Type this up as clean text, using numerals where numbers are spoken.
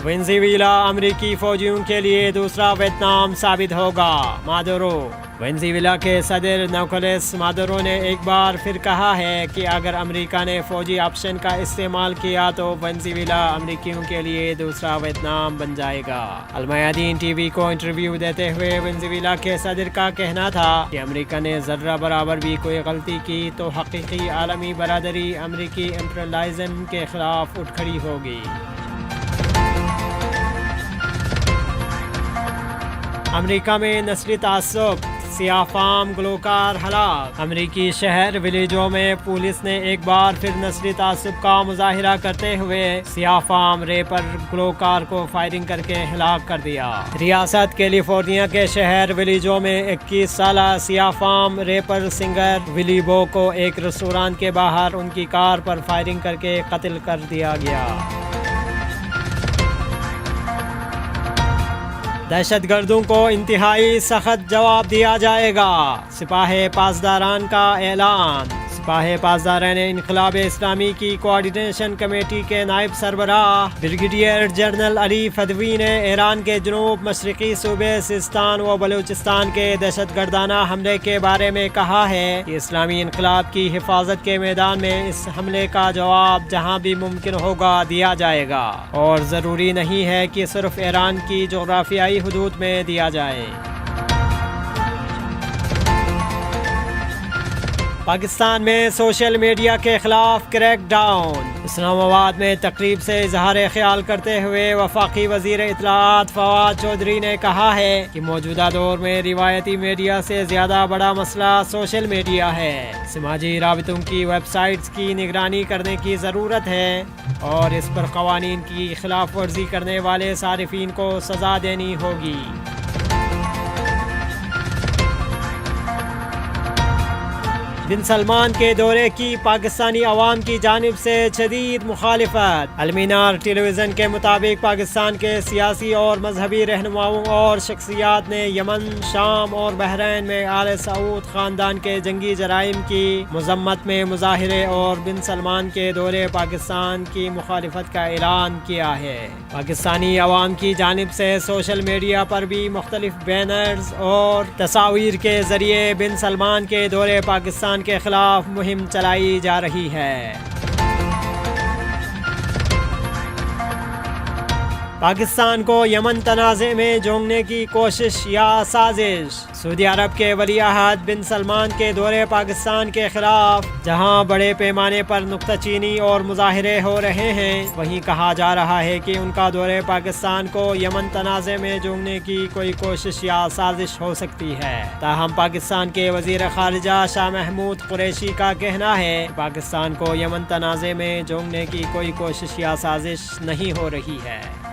Venezuela अमेरिकी फौजियों के लिए दूसरा वियतनाम साबित होगा, मादुरो। वेनेजुएला के सदर निकोलस मादुरो ने एक बार फिर कहा है कि अगर अमेरिका ने फौजी ऑप्शन का इस्तेमाल किया तो वेनेजुएला अमेरिकियों के लिए दूसरा वियतनाम बन जाएगा। अल मयादीन टीवी को इंटरव्यू देते हुए वेनेजुएला के सदर का कहना था कि अमेरिका ने जर्रा बराबर भी कोई गलती की तो हकीकी आलमी बरादरी अमेरिकी इम्पीरियलिज्म के खिलाफ उठ खड़ी होगी। अमेरिका में नस्ली तासुब, सियाफाम गुलकार हलाक। अमेरिकी शहर विलेजो में पुलिस ने एक बार फिर नस्ली तासुब का मुजाहिरा करते हुए सियाफाम रैपर गुलकार को फायरिंग करके हलाक कर दिया। रियासत कैलिफोर्निया के शहर विलेजो में 21 साल सियाफाम रैपर सिंगर विली बो को एक रेस्टोरेंट के बाहर उनकी कार पर फायरिंग करके कत्ल कर दिया गया। दहशतगर्दों को इंतहाई सख्त जवाब दिया जाएगा, सिपाही पासदारान का ऐलान। सिपाही पासदारान इनकलाब इस्लामी की कोऑर्डिनेशन कमेटी के नायब सरबराह ब्रिगेडियर जनरल अली फदवी ने ईरान के जनूब मशरकी सूबे सिस्तान व बलूचिस्तान के दहशतगर्दाना हमले के बारे में कहा है कि इस्लामी इनकलाब की हिफाजत के मैदान में इस हमले का जवाब जहां भी मुमकिन होगा दिया जाएगा और ज़रूरी नहीं है कि सिर्फ ईरान की जोग्राफियाई हुदूद में दिया जाए। पाकिस्तान में सोशल मीडिया के खिलाफ क्रैकडाउन। इस्लामाबाद में तकरीब से इजहार ख्याल करते हुए वफाकी वजीर इत्तलाआत फवाद चौधरी ने कहा है कि मौजूदा दौर में रिवायती मीडिया से ज़्यादा बड़ा मसला सोशल मीडिया है। समाजी राबितों की वेबसाइट्स की निगरानी करने की ज़रूरत है और इस पर कवानीन की खिलाफ वर्जी करने वाले सारिफीन को सज़ा देनी होगी। बिन सलमान के दौरे की पाकिस्तानी अवाम की जानिब से शदीद मुखालिफत। अलमीनार टेलीविज़न के मुताबिक पाकिस्तान के सियासी और मजहबी रहनुमाओं और शख्सियात ने यमन, शाम और बहरीन में आले सऊद ख़ानदान के जंगी जराइम की मजम्मत में मुजाहिरे और बिन सलमान के दौरे पाकिस्तान की मुखालिफत का ऐलान किया है। पाकिस्तानी अवाम की जानिब से सोशल मीडिया पर भी मुख्तलिफ बैनर्स और तस्वीर के ज़रिए बिन सलमान के दौरे पाकिस्तान के खिलाफ मुहिम चलाई जा रही है। पाकिस्तान को यमन तनाज़े में जोड़ने की कोशिश या साजिश। सऊदी अरब के वली अहद बिन सलमान के दौरे पाकिस्तान के खिलाफ जहां बड़े पैमाने पर नुक्ताचीनी और मुजाहिरे हो रहे हैं, वहीं कहा जा रहा है कि उनका दौरे पाकिस्तान को यमन तनाज़े में जोड़ने की कोई कोशिश या साजिश हो सकती है। ताहम पाकिस्तान के वज़ीर ख़ारिजा शाह महमूद कुरैशी का कहना है कि पाकिस्तान को यमन तनाज़े में जोड़ने की कोई कोशिश या साजिश नहीं हो रही है।